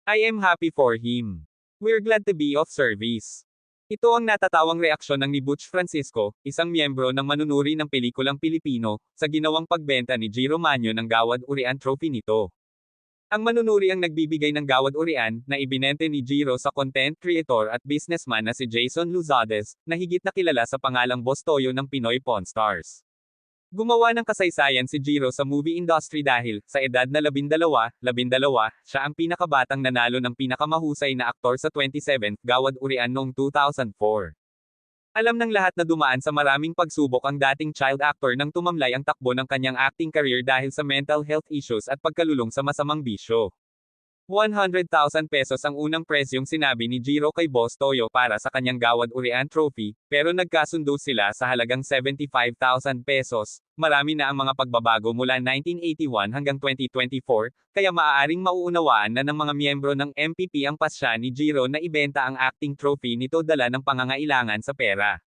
I am happy for him. We're glad to be of service. Ito ang natatawang reaksyon ng ni Butch Francisco, isang miyembro ng manunuri ng pelikulang Pilipino, sa ginawang pagbenta ni Jiro Manyo ng Gawad Urian Trophy nito. Ang manunuri ang nagbibigay ng Gawad Urian, na ibinente ni Jiro sa content creator at businessman na si Jason Luzades, na higit na kilala sa pangalang Boss Toyo ng Pinoy Pawn Stars. Gumawa ng kasaysayan si Jiro sa movie industry dahil, sa edad na 12, siya ang pinakabatang nanalo ng pinakamahusay na aktor sa 27th Gawad Urian noong 2004. Alam ng lahat na dumaan sa maraming pagsubok ang dating child actor nang tumamlay ang takbo ng kanyang acting career dahil sa mental health issues at pagkalulong sa masamang bisyo. 100,000 pesos ang unang presyong sinabi ni Jiro kay Boss Toyo para sa kanyang Gawad Urian Trophy, pero nagkasundo sila sa halagang 75,000 pesos. Marami na ang mga pagbabago mula 1981 hanggang 2024, kaya maaaring mauunawaan na ng mga miyembro ng MPP ang pasya ni Jiro na ibenta ang acting trophy nito dala ng pangangailangan sa pera.